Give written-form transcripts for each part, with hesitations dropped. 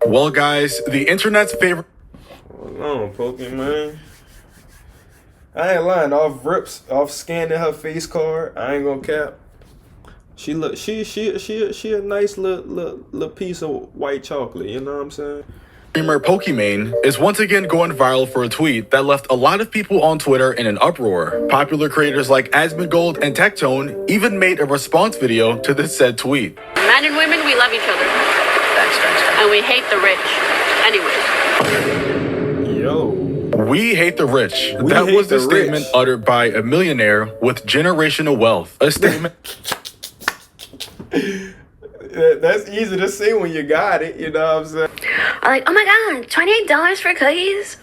Well, guys, the internet's favorite. Hold on, Pokimane. I ain't lying. Off scanning her face card. I ain't gonna cap. She a nice little piece of white chocolate. You know what I'm saying? Streamer Pokimane is once again going viral for a tweet that left a lot of people on Twitter in an uproar. Popular creators like Asmongold and Tectone even made a response video to this said tweet. Men and women, we love each other. Thanks. And we hate the rich. Anyways. Yo. We hate the rich. That was the statement uttered by a millionaire with generational wealth. A statement. That's easy to say when you got it, you know what I'm saying? Like, oh my god, $28 for cookies?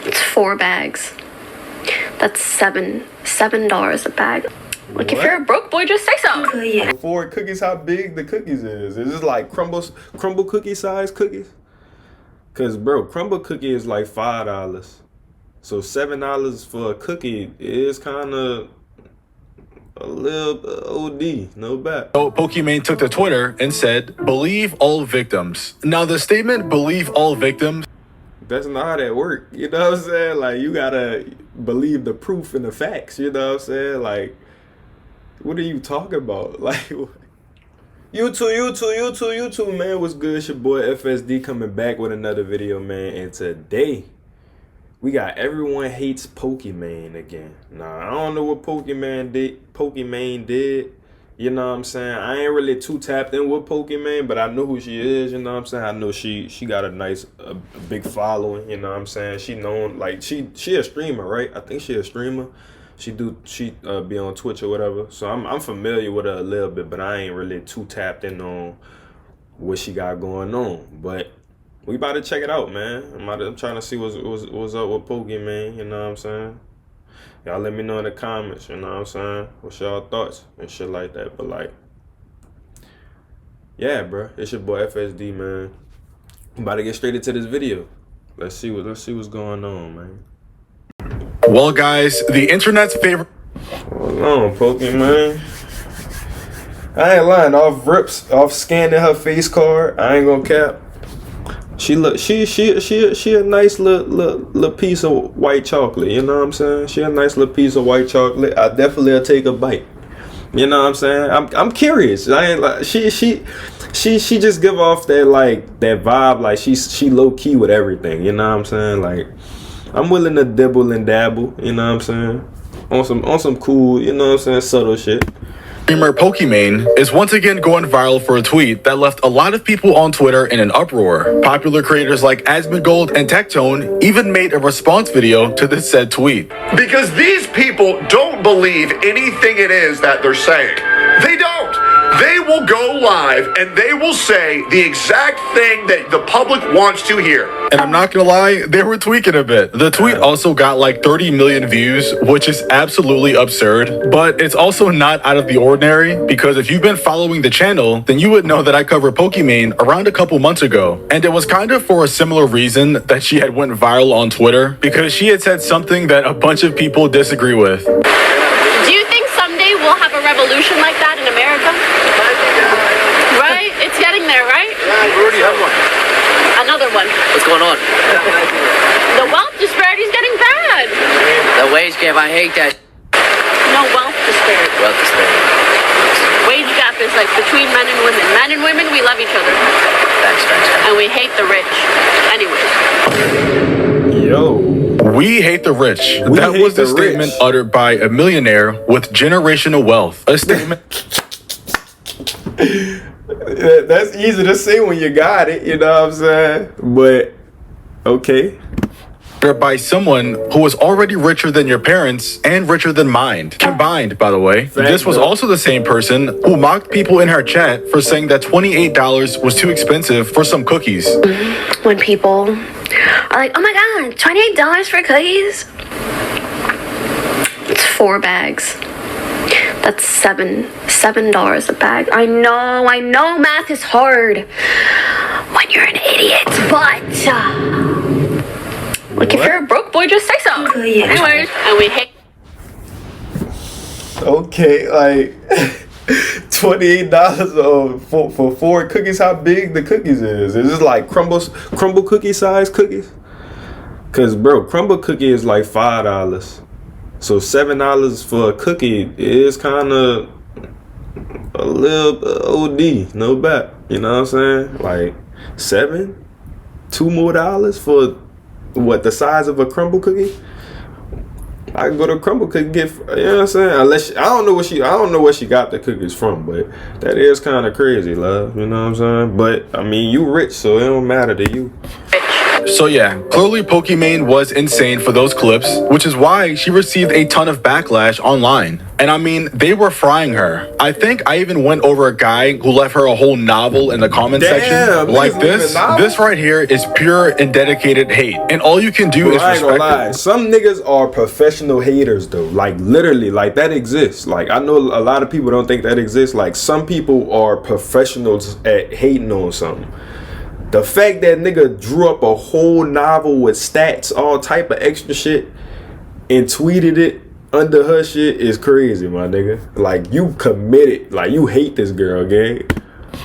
It's 4 bags. That's $7 a bag. Like, if you're a broke boy, just say so. For cookies, how big the cookies is? Is this like crumble cookie size cookies? Cause bro, crumble cookie is like $5. So $7 for a cookie is kind of a little OD, no bad. So Pokimane took to Twitter and said, "Believe all victims." Now the statement "believe all victims," that's not how that work. You know what I'm saying? Like, you gotta believe the proof and the facts. You know what I'm saying? Like, what are you talking about? Like, YouTube, man, what's good? It's your boy FSD coming back with another video, man. And today we got Everyone Hates Pokimane again. Nah, I don't know what Pokimane did. You know what I'm saying? I ain't really too tapped in with Pokimane, but I know who she is. You know what I'm saying? I know she got a nice, a big following. You know what I'm saying? She known, like, she a streamer, right? I think she a streamer. She be on Twitch or whatever. So I'm familiar with her a little bit, but I ain't really too tapped in on what she got going on. But we about to check it out, man. I'm trying to see what's up with Pokimane, you know what I'm saying? Y'all let me know in the comments, you know what I'm saying? What's y'all thoughts and shit like that. But like, yeah, bro, it's your boy FSD, man. I'm about to get straight into this video. Let's see what's going on, man. Well, guys, the internet's favorite. Hold on, Pokimane. I ain't lying. Off scanning her face card. I ain't gonna cap. She a nice little piece of white chocolate. You know what I'm saying? She a nice little piece of white chocolate. I definitely take a bite. You know what I'm saying? I'm curious. I ain't like she just give off that vibe like she low key with everything. You know what I'm saying? Like, I'm willing to dibble and dabble. You know what I'm saying? On some cool, you know what I'm saying, subtle shit. Streamer Pokimane is once again going viral for a tweet that left a lot of people on Twitter in an uproar. Popular creators like Asmongold and Tectone even made a response video to this said tweet. Because these people don't believe anything it is that they're saying. They don't. They will go live and they will say the exact thing that the public wants to hear. And I'm not gonna lie, they were tweaking a bit. The tweet also got like 30 million views, which is absolutely absurd. But it's also not out of the ordinary, because if you've been following the channel, then you would know that I covered Pokimane around a couple months ago. And it was kind of for a similar reason that she had went viral on Twitter, because she had said something that a bunch of people disagree with. Do you think someday we'll have a revolution like that in America? Right? It's getting there, right? Yeah, we already have one. Another one. What's going on? The wealth disparity is getting bad. The wage gap, I hate that. No, wealth disparity. Wealth disparity. Wage gap is like between men and women. Men and women, we love each other. Thanks. And we hate the rich. Anyways. Yo. We hate the rich. That was the statement uttered by a millionaire with generational wealth. A statement. That's easy to say when you got it, you know what I'm saying? But okay. By someone who was already richer than your parents and richer than mine. Combined, by the way. This was also the same person who mocked people in her chat for saying that $28 was too expensive for some cookies. When people are like, oh my god, $28 for cookies? It's 4 bags. That's $7 a bag. I know math is hard when you're an idiot, but like, if you're a broke boy, just say so. Anyways, and we hate. Okay, like $28 for 4 cookies. How big the cookies is? Is this like crumble cookie size cookies? Cause bro, crumble cookie is like $5. So $7 for a cookie is kind of a little OD, no bet. You know what I'm saying? Like $2 more for what, the size of a crumble cookie? I can go to crumble cookie get, you know what I'm saying? Unless I don't know where she got the cookies from, but that is kind of crazy, love. You know what I'm saying? But I mean, you rich, so it don't matter to you. So yeah, clearly Pokimane was insane for those clips, which is why she received a ton of backlash online. And I mean, they were frying her. I think I even went over a guy who left her a whole novel in the comment section. Like this right here is pure and dedicated hate. And all you can do is respect it. Some niggas are professional haters though. Like literally, like that exists. Like I know a lot of people don't think that exists. Like some people are professionals at hating on something. The fact that nigga drew up a whole novel with stats, all type of extra shit, and tweeted it under her shit is crazy, my nigga. Like, you committed. Like, you hate this girl, gang.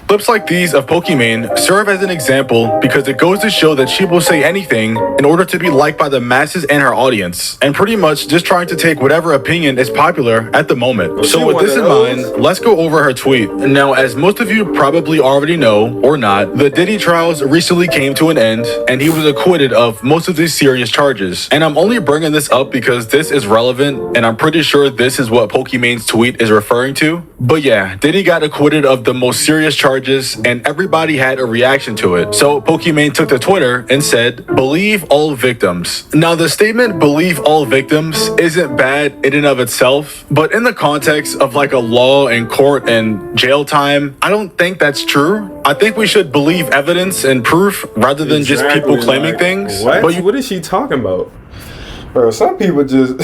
Clips like these of Pokimane serve as an example because it goes to show that she will say anything in order to be liked by the masses and her audience, and pretty much just trying to take whatever opinion is popular at the moment. So with this in mind, let's go over her tweet. Now, as most of you probably already know, or not, the Diddy trials recently came to an end, and he was acquitted of most of these serious charges. And I'm only bringing this up because this is relevant, and I'm pretty sure this is what Pokimane's tweet is referring to. But yeah, Diddy got acquitted of the most serious charges, and everybody had a reaction to it. So Pokimane took to Twitter and said, "Believe all victims." Now, the statement "believe all victims" isn't bad in and of itself, but in the context of like a law and court and jail time, I don't think that's true. I think we should believe evidence and proof rather than just people claiming things. What? But what is she talking about? Bro, some people just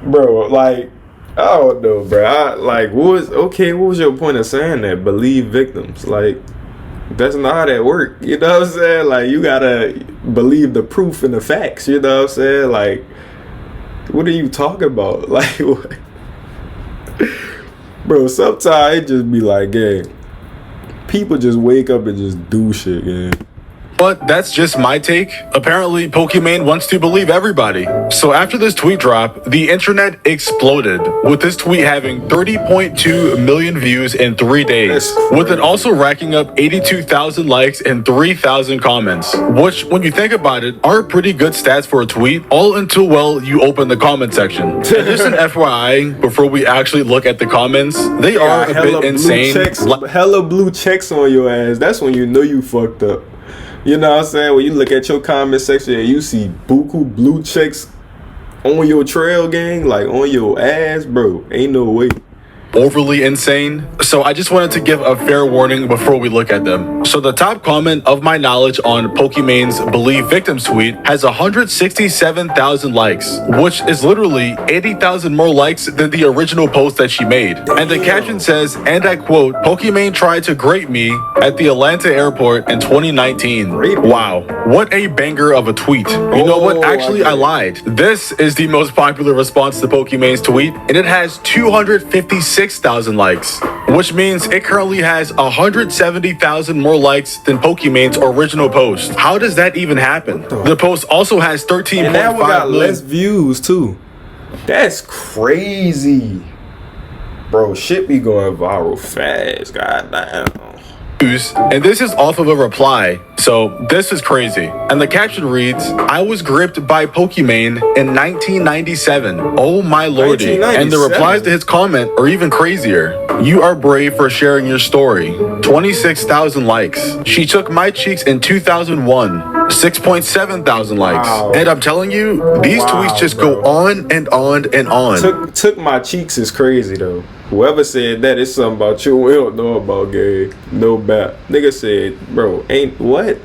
bro, like, I don't know, bro. What was your point of saying that? Believe victims. Like, that's not how that work. You know what I'm saying? Like, you gotta believe the proof and the facts. You know what I'm saying? Like, what are you talking about? Like, what? Bro, sometimes it just be like, yeah, people just wake up and just do shit, yeah. But that's just my take. Apparently, Pokimane wants to believe everybody. So after this tweet drop, the internet exploded, with this tweet having 30.2 million views in 3 days, with it also racking up 82,000 likes and 3,000 comments, which, when you think about it, are pretty good stats for a tweet, all until, well, you open the comment section. And just an FYI, before we actually look at the comments, they are a bit insane. Hella blue checks on your ass. That's when you know you fucked up. You know what I'm saying? When you look at your comment section and you see buku blue checks on your trail, gang, like on your ass, bro, ain't no way. Overly insane. So I just wanted to give a fair warning before we look at them. So the top comment of my knowledge on Pokimane's Believe Victims tweet has 167,000 likes, which is literally 80,000 more likes than the original post that she made. And the caption says, and I quote, "Pokimane tried to grape me at the Atlanta airport in 2019. Wow, what a banger of a tweet. You know what? Actually, I lied. This is the most popular response to Pokimane's tweet, and it has 256,000 likes, which means it currently has 170,000 more likes than Pokimane's original post. How does that even happen? The post also has 13.5 and that one got million less views too. That's crazy, bro. Shit be going viral fast. Goddamn. And this is off of a reply, so this is crazy. And the caption reads, "I was gripped by Pokimane in 1997. Oh my lordy." And the replies to his comment are even crazier. "You are brave for sharing your story. 26,000 likes. She took my cheeks in 2001. 6.7 thousand likes." Wow. And I'm telling you, these tweets just go on and on and on. Took my cheeks is crazy though. Whoever said that, it's something about you we don't know about, gay. No bat. Nigga said, bro, ain't what?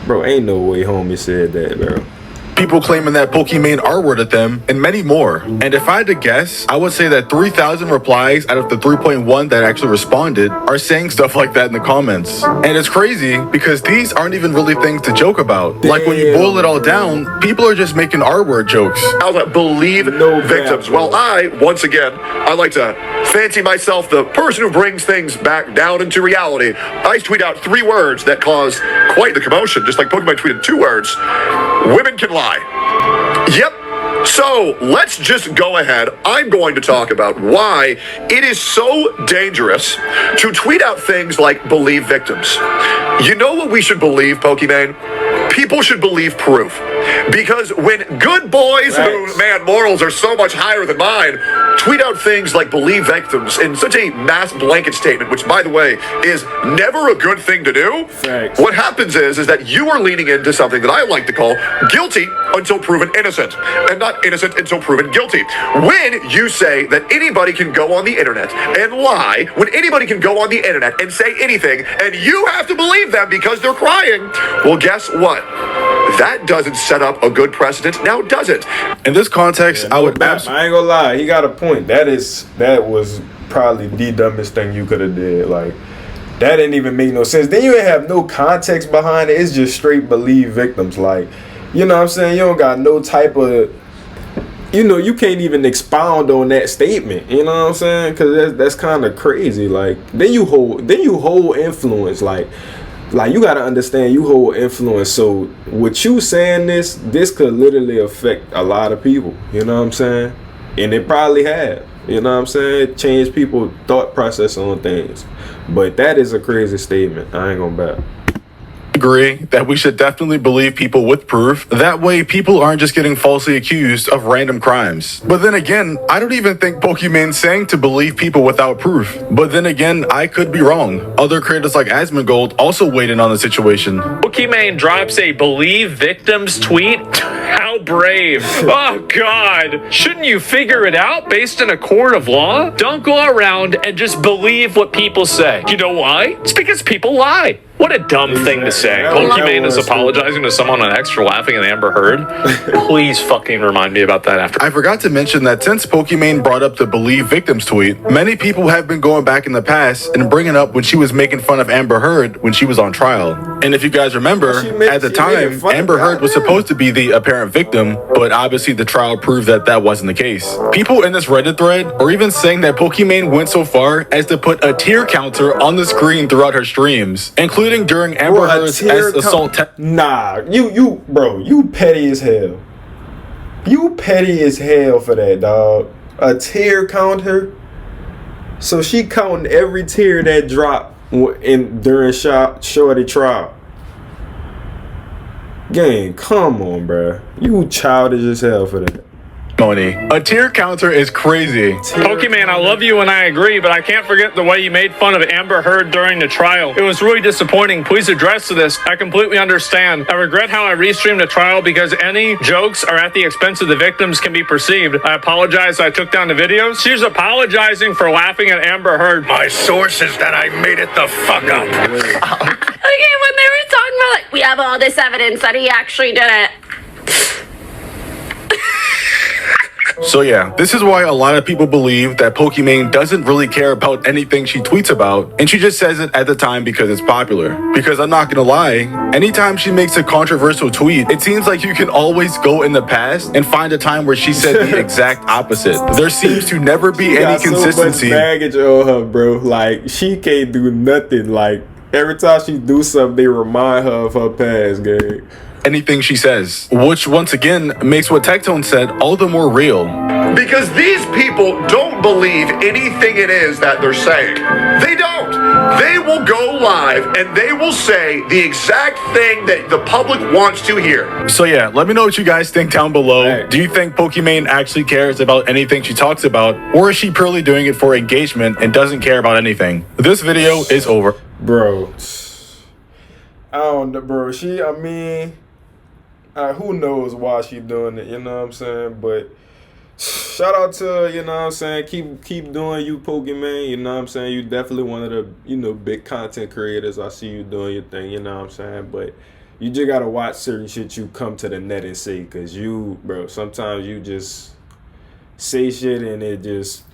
Bro, ain't no way homie said that, bro. people claiming that Pokimane R-worded them, and many more. And if I had to guess, I would say that 3,000 replies out of the 3.1 that actually responded are saying stuff like that in the comments. And it's crazy because these aren't even really things to joke about. Like when you boil it all down, people are just making R-word jokes. I'll believe victims. Well, once again, I like to fancy myself the person who brings things back down into reality. I tweet out 3 words that caused quite the commotion, just like Pokimane tweeted 2 words. Women can lie. Yep. So let's just go ahead. I'm going to talk about why it is so dangerous to tweet out things like believe victims. You know what we should believe, Pokimane? People should believe proof. Because when good boys who, man, morals are so much higher than mine, tweet out things like believe victims in such a mass blanket statement, which, by the way, is never a good thing to do. Thanks. What happens is that you are leaning into something that I like to call guilty until proven innocent, and not innocent until proven guilty. When you say that anybody can go on the internet and lie, when anybody can go on the internet and say anything, and you have to believe them because they're crying, well, guess what? That doesn't set up a good precedent, now does it? In this context, I would I ain't gonna lie, he got a point. That was probably the dumbest thing you could have did. Like, that didn't even make no sense. Then you have no context behind it. It's just straight believe victims. Like, you know what I'm saying? You don't got no type of, you know, you can't even expound on that statement. You know what I'm saying? Because that's kind of crazy. Like, then you hold influence. Like you gotta understand, you hold influence. So with you saying this could literally affect a lot of people. You know what I'm saying? And it probably have. You know what I'm saying? It changed people's thought process on things. But that is a crazy statement. I ain't gonna bet. agree that we should definitely believe people with proof. That way people aren't just getting falsely accused of random crimes. But then again, I don't even think Pokimane's saying to believe people without proof. But then again, I could be wrong. Other creators like Asmongold also weighed in on the situation. Pokimane drops a believe victims tweet. How brave. Oh God. Shouldn't you figure it out based in a court of law? Don't go around and just believe what people say. You know why? It's because people lie. What a dumb thing to say. Pokimane is apologizing to someone on X for laughing at Amber Heard. Please fucking remind me about that after. I forgot to mention that since Pokimane brought up the believe victims tweet, many people have been going back in the past and bringing up when she was making fun of Amber Heard when she was on trial. And if you guys remember, at the time, Amber Heard was supposed to be the apparent victim, but obviously the trial proved that that wasn't the case. People in this Reddit thread are even saying that Pokimane went so far as to put a tear counter on the screen throughout her streams, including during Amber Heard's assault. Nah, you petty as hell. You petty as hell for that, dog. A tear counter. So she counting every tear that dropped during Shorty trial. Gang, come on, bruh. You childish as hell for that. A tear counter is crazy. Pokimane, I love you and I agree, but I can't forget the way you made fun of Amber Heard during the trial. It was really disappointing. Please address this. I completely understand. I regret how I restreamed the trial because any jokes are at the expense of the victims can be perceived. I apologize I took down the videos. She's apologizing for laughing at Amber Heard. My source is that I made it the fuck up. Okay, when they were talking about, like, we have all this evidence that he actually did it. So yeah, this is why a lot of people believe that Pokimane doesn't really care about anything she tweets about, and she just says it at the time because it's popular. Because I'm not gonna lie, anytime she makes a controversial tweet, it seems like you can always go in the past and find a time where she said the exact opposite. There seems to never be any consistency. So much baggage on her, bro. Like, she can't do nothing. Like, every time she do something, they remind her of her past, gang. Anything she says, which once again makes what Tectone said all the more real. Because these people don't believe anything it is that they're saying. They don't. They will go live and they will say the exact thing that the public wants to hear. So yeah, let me know what you guys think down below. Hey. Do you think Pokimane actually cares about anything she talks about, or is she purely doing it for engagement and doesn't care about anything? This video is over. Bro, I don't know, bro. Who knows why she doing it, you know what I'm saying? But shout out to her, you know what I'm saying? Keep doing you, Pokimane, you know what I'm saying? You definitely one of the, big content creators. I see you doing your thing, you know what I'm saying? But you just gotta watch certain shit you come to the net and say, cause you, bro, sometimes you just say shit and it just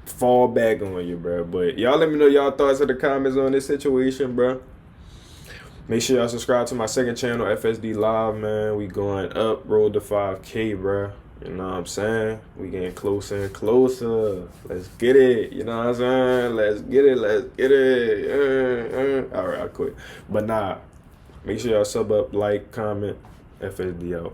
fall back on you, bro. But y'all let me know y'all thoughts in the comments on this situation, bro. Make sure y'all subscribe to my second channel, fsdeelive, man. We going up, road to 5K, bro. You know what I'm saying? We getting closer and closer. Let's get it. You know what I'm saying? Let's get it. Let's get it. All right, I quit. But nah, make sure y'all sub up, like, comment. FSD out.